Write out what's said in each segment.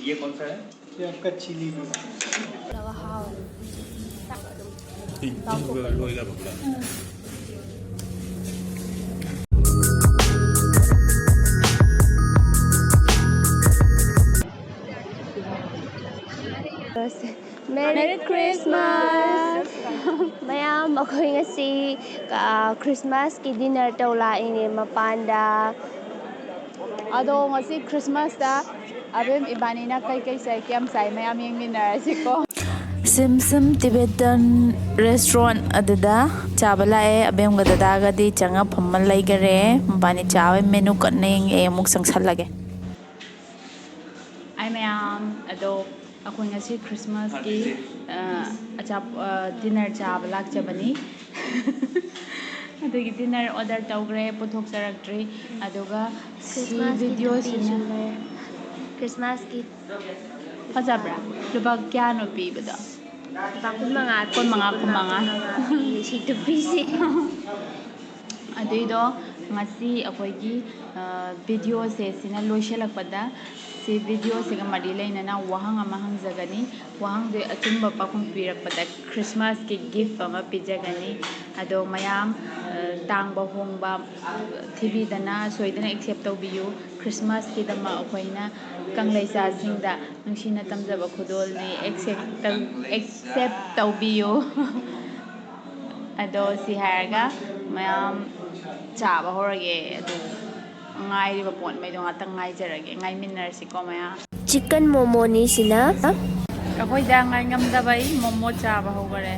ये कौन सा है? ये आपका चिली भी लोहेगा बकरा Merry Christmas! Mayam, ako nga si Christmas ki dinner tawlaing mapanda. Ado nga si Christmas da abim ibani na kay say kiam say mayam yung minarasiko. Shim Shim Tibetan restaurant adada chabala e abem ga dadaga di changa phammal laigare mabani chawe menu kaneng e muk sangsalage. Ay mayam ado ako nga si Christmas ki dinner chabala chabani. Adugi dinner order tawgre puthok saraktre aduga Christmas video sina Christmas ki fazabra lubag kyano pibada bakun mga kumanga si to busy. Aduido ngasi akoigi video se sina loishalakpada si video se mari lainana wahang ama hangjagani wahang de achumba pakum pirakpada Christmas ki gift ama pijagani ado mayam tangba hongba TV dana soidana accept tawbiyu Christmas ki dama akoina kanglaisa singda nungsina tamjaba khudol ni accept tawbiyu ado si harga mayam chaba horage ado ngai ba pon mai do ngata ngai jarage ngai minarsi ko maya Chicken momo ni sina. akoi da ngai ngam da bai momo chaba hogare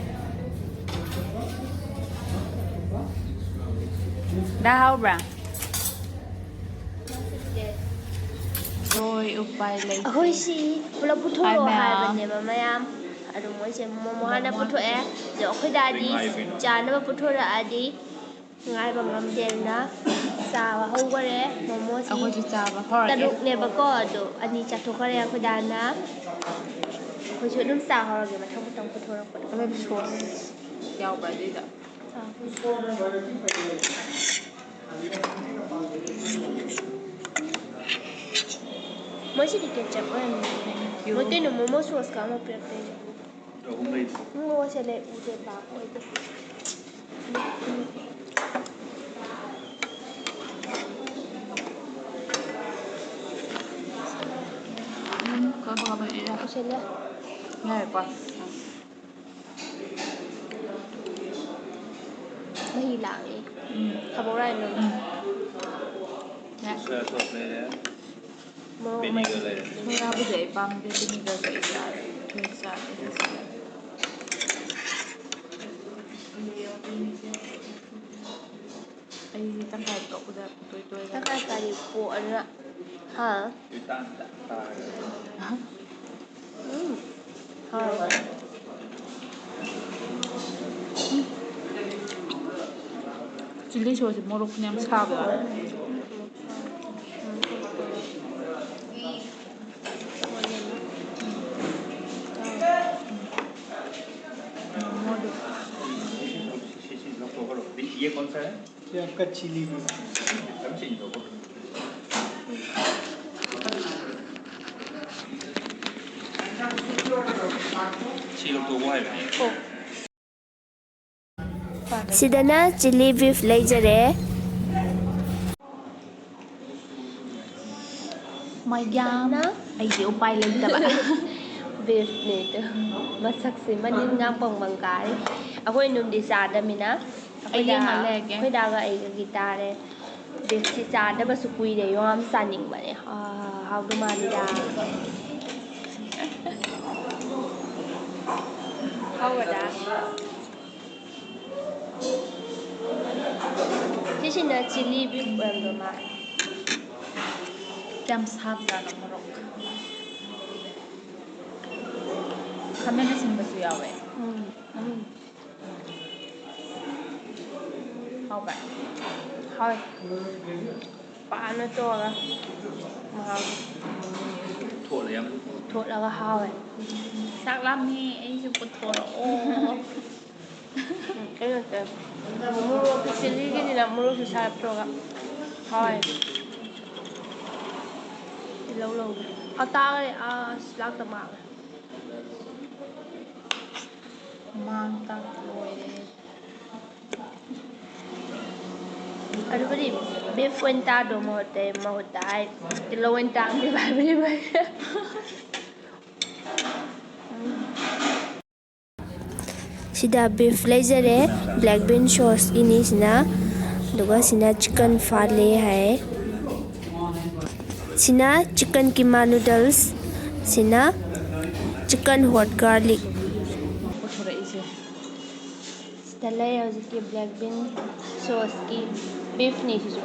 da haubra Roy upai lai Ahoy si pula puto lo hai bane mayam. Ado mo se momo hana puto jo akhoi dadi chana ba puto ra adi ngai ba ngam del na sa hogare momo si akoi ju chaba horage taruk ne ba ko do ani chathokare akhoi dana akhoi chu dum sa horage ma thang tang puto ra ko abem sauce yaw ba di da mo si ketchup mo te no momo sauce ka mo prete mo se le use ba ko ko ba ira se le ngai pa mahi la kaborai no ya sauce ले रहे हैं mo vinegar ले रहे हैं Mura bu dai bang de vinegar sa isa ay tang kai to ko da toy toy ta ka ka ri po ana ha युतान ता ha chili sauce mo ro knyam sa ba ये कौन सा है? ये आपका chilli भी अब change होगा चिली तो वो है sidana chili beef leijare mai gam ai di upai lai ta ba beef ne to masak se manin ngang pong bangkari akoi num di sa da mina ai ye ma le ge akoi da ga ai ga gitare beef si sa da ba su kui de yo am sa ning ba ne how do ma ni da how wa da this is a chili beef do ma jam sa sa no mo ro kamen na sim ba su yawe how ba thôi bạn nó to ra mà थोड़ा यार thuộc là cái hơi sắc lắm hi ai ju ko to o cái này là mua cái chili cái này là mua cái sạp rồi ạ thôi lâu lâu à ta cái à lắc tầm mạng mang tắc lôi đấy ꯑꯗꯨꯕꯨꯗꯤ beef ꯑꯣꯏꯅ ꯇꯥꯗꯧ ꯃꯍꯨꯠꯇ ꯇꯤꯜꯍꯧ ꯑꯣꯏꯅ ꯇꯥꯡꯗꯦꯕ ꯍꯥꯏꯕꯗꯤ ꯐꯩ ꯁꯤꯗ beef ꯂꯩꯖꯔꯦ ꯕ꯭ꯂꯦꯛ ꯕꯤꯟ ꯁꯣꯁꯀꯤꯅꯤ ꯁꯤꯅ ꯑꯗꯨꯒ ꯁꯤꯅ ꯆꯤꯛꯀꯟ ꯐꯥꯂꯦ ꯍꯥꯏ ꯁꯤꯅ ꯆꯤꯛꯀꯟ ꯀꯤꯃꯥ ꯅꯨꯗꯜꯁ ꯁꯤꯅ ꯆꯤꯛꯀꯟ ꯍꯣꯠ ꯒꯥꯔꯂꯤꯛ ꯄꯨꯊꯣꯔꯛꯏꯁꯦ ꯁꯤꯗ ꯂꯩ ꯍꯧꯖꯤꯛꯀꯤ ꯕ꯭ꯂꯦꯛ ꯕꯤꯟ ꯁꯣꯁꯀꯤ ꯕꯤꯐꯅꯤ ꯁꯤꯁꯨ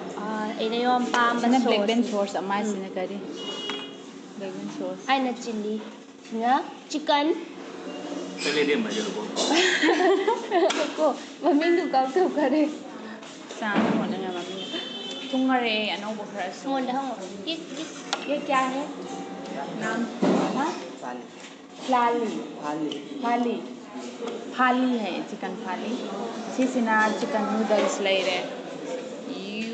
ꯑꯩꯅ ꯌꯥꯝ ꯄꯥꯝꯕ ꯁꯤꯅ ꯕ꯭ꯂꯦꯛ ꯕꯦꯟ ꯁꯣꯁꯅꯤ ꯁꯣꯔꯁ ꯑꯃ ꯁꯤꯅ ꯀꯔꯤ ꯕ꯭ꯂꯦꯛ ꯕꯦꯟ ꯁꯣꯔꯁ ꯑꯩꯅ ꯆꯤꯜꯂꯤ ꯁꯤꯅ chicken Pwede ba yun po? ꯀꯣ ꯃꯃꯤꯡꯗꯨ ꯀꯥꯎꯊꯣꯛꯈꯔꯦ ꯆꯥꯅ ꯍꯣꯠꯅꯉꯥꯏ ꯃꯃꯤꯡ ꯊꯨꯡꯉꯔꯛꯑꯦ ꯑꯅꯧꯕ ꯈꯔꯁꯨ ꯑꯩꯉꯣꯟꯗ ꯍꯪꯉꯣ ये क्या है नाम फ्लाली फाली फाली है चिकन फाली सिसिना चिकन नूडल्स लेरे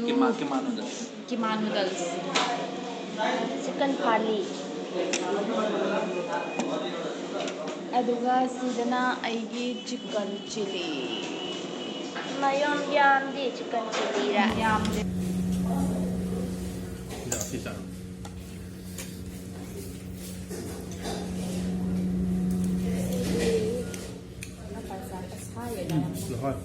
Kima noodles. Keema noodles chicken फाली अदुगा सिदना आइगी chicken chili mayom yamdi chicken chili ra याम Ja, sisa. Lahar.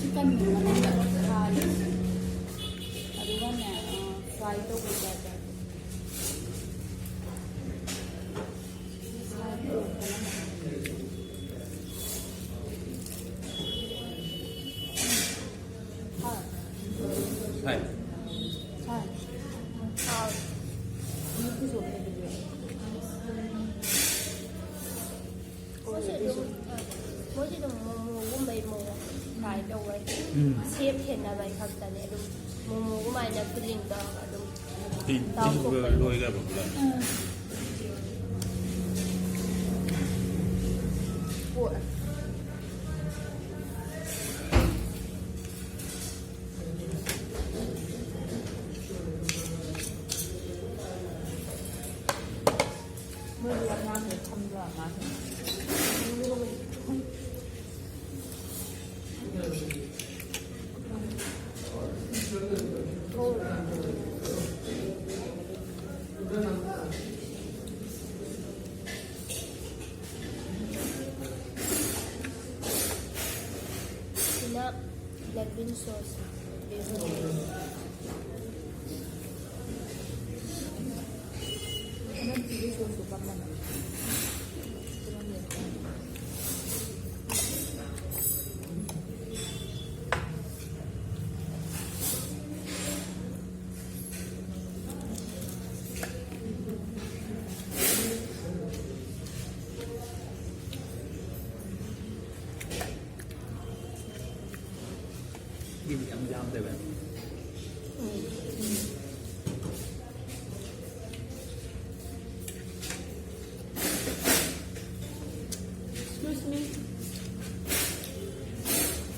चिकन खाली अदुगा ने फ्राई तो हो जाता है Hai. 뭐지 좀 뭐구마이 뭐 फ्राई तौवे सेफ हेनबाई खक्तने अदुम मोमोगुमाइना फिलिंग तौरगा अदुम Tinga loiga ba pula. Sina black bean sauce. Gini yam deh ben. Excuse me.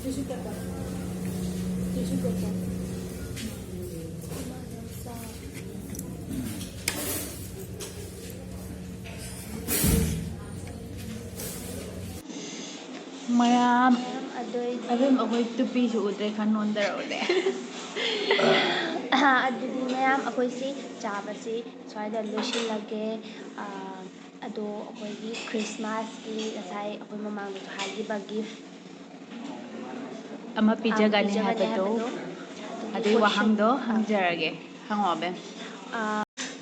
Tissue paper. Tissue paper. मयाम ꯑꯗꯨꯝ ꯑꯩꯈꯣꯏ ꯇꯨꯄꯤꯁꯨ ꯎꯗ꯭ꯔꯦ ꯈꯟ ꯅꯣꯟꯗꯔꯛꯎꯔꯦ ꯑꯗꯨꯗꯤ ꯃꯌꯥꯝ ꯑꯩꯈꯣꯏꯁꯤ ꯆꯥꯕꯁꯤ ꯁ꯭ꯋꯥꯏꯗ ꯂꯣꯏꯁꯤꯜꯂꯒꯦ ꯑꯗꯣ ꯑꯩꯈꯣꯏꯒꯤ ꯈ꯭ꯔꯤꯁꯃꯥꯁꯀꯤ ꯉꯁꯥꯏ ꯑꯩꯈꯣꯏ ꯃꯃꯥꯡꯗꯁꯨ ꯍꯥꯏꯈꯤꯕ ꯒꯤꯐ ꯑꯃ ꯄꯤꯖꯒꯅꯤ ꯄꯤꯖꯒꯅꯤ ꯍꯥꯏꯕꯗꯣ ꯑꯗꯨꯒꯤ ꯑꯗꯨꯒꯤ question ꯋꯥꯍꯪꯗꯣ ꯍꯪꯖꯔꯒꯦ ꯍꯪꯉꯛꯑꯣ ꯕꯦꯝ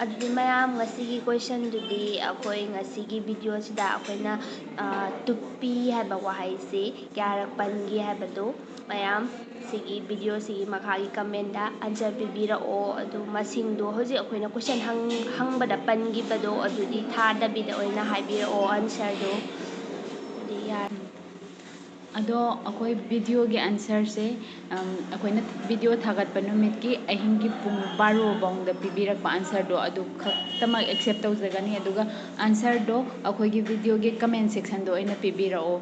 ꯑꯗꯨꯗꯤ ꯃꯌꯥꯝ ꯉꯁꯤꯒꯤ ꯀꯣꯏꯁꯟꯗꯨꯗꯤ ꯑꯩꯈꯣꯏ ꯉꯁꯤꯒꯤ ꯚꯤꯗꯤꯑꯣꯁꯤꯗ ꯑꯩꯈꯣꯏꯅ ꯇꯨꯞꯄꯤ ꯍꯥꯏꯕ ꯋꯥꯍꯩꯁꯤ ꯀꯌꯥꯔꯛ ꯄꯟꯒꯦ ꯍꯥꯏꯕꯗꯨ ꯃꯌꯥꯝ ꯁꯤꯒꯤ ꯚꯤꯗꯤꯑꯣꯁꯤꯒꯤ ꯃꯈꯥꯒꯤ ꯀꯃꯦꯟꯗ ꯑꯟꯁꯔ ꯄꯤꯕꯤꯔꯛꯑꯣ ꯑꯗꯨ ꯃꯁꯤꯡꯗꯣ ꯍꯧꯖꯤꯛ ꯑꯩꯈꯣꯏꯅ ꯀꯣꯏꯁꯟ ꯍꯪꯕꯗ ꯄꯟꯈꯤꯕꯗꯣ ꯑꯗꯨꯗꯤ ꯊꯥꯗꯕꯤꯗ ꯑꯣꯏꯅ ꯍꯥꯏꯕꯤꯔꯛꯑꯣ ꯑꯟꯁꯔꯗꯣ ꯑꯗꯨꯗꯤ ꯌꯥꯔꯦ ꯑꯗꯣ ꯑꯩꯈꯣꯏ ꯚꯤꯗꯤꯑꯣꯒꯤ ꯑꯟꯁꯔꯁꯦ ꯑꯩꯈꯣꯏꯅ ꯚꯤꯗꯤꯑꯣ ꯊꯥꯒꯠꯄ ꯅꯨꯃꯤꯠꯀꯤ ꯑꯍꯤꯡꯒꯤ ꯄꯨꯡ 12ꯐꯥꯎꯗ ꯄꯤꯕꯤꯔꯛꯄ ꯑꯟꯁꯔꯗꯣ ꯑꯗꯨ ꯈꯛꯇꯃꯛ ꯑꯦꯛꯁꯦꯞ ꯇꯧꯖꯒꯅꯤ ꯑꯗꯨꯒ ꯑꯟꯁꯔꯗꯣ ꯑꯩꯈꯣꯏꯒꯤ ꯚꯤꯗꯤꯑꯣꯒꯤ ꯀꯃꯦꯟ ꯁꯦꯛꯁꯟꯗ ꯑꯣꯏꯅ ꯄꯤꯕꯤꯔꯛꯑꯣ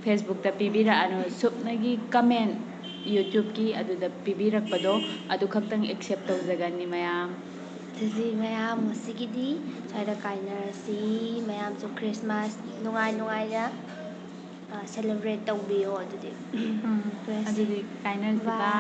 ꯐꯦꯁꯕꯨꯛꯇ ꯄꯤꯕꯤꯔꯛꯑꯅꯨ ꯁꯨꯞꯅꯒꯤ ꯀꯃꯦꯟ ꯌꯨꯇ꯭ꯌꯨꯕꯀꯤ ꯑꯗꯨꯗ ꯄꯤꯕꯤꯔꯛꯄꯗꯣ ꯑꯗꯨ ꯈꯛꯇꯪ ꯑꯦꯛꯁꯦꯞ ꯇꯧꯖꯒꯅꯤ ꯃꯌꯥꯝ ꯑꯗꯨꯗꯤ ꯃꯌꯥꯝ ꯉꯁꯤꯒꯤꯗꯤ ꯁ꯭ꯋꯥꯏꯗ ꯀꯥꯏꯅꯔꯁꯤ ꯃꯌꯥꯝꯁꯨ ꯈ꯭ꯔꯤꯁꯃꯥꯁ ꯅꯨꯡꯉꯥꯏ ꯅꯨꯡꯉꯥꯏꯅ ꯁꯦꯂꯦꯕ꯭ꯔꯦꯠ ꯇꯧꯕꯤꯌꯣ ꯑꯗꯨꯗꯤ ꯑꯗꯨꯗꯤ ꯀꯥꯏꯅꯔꯁꯤ Bye.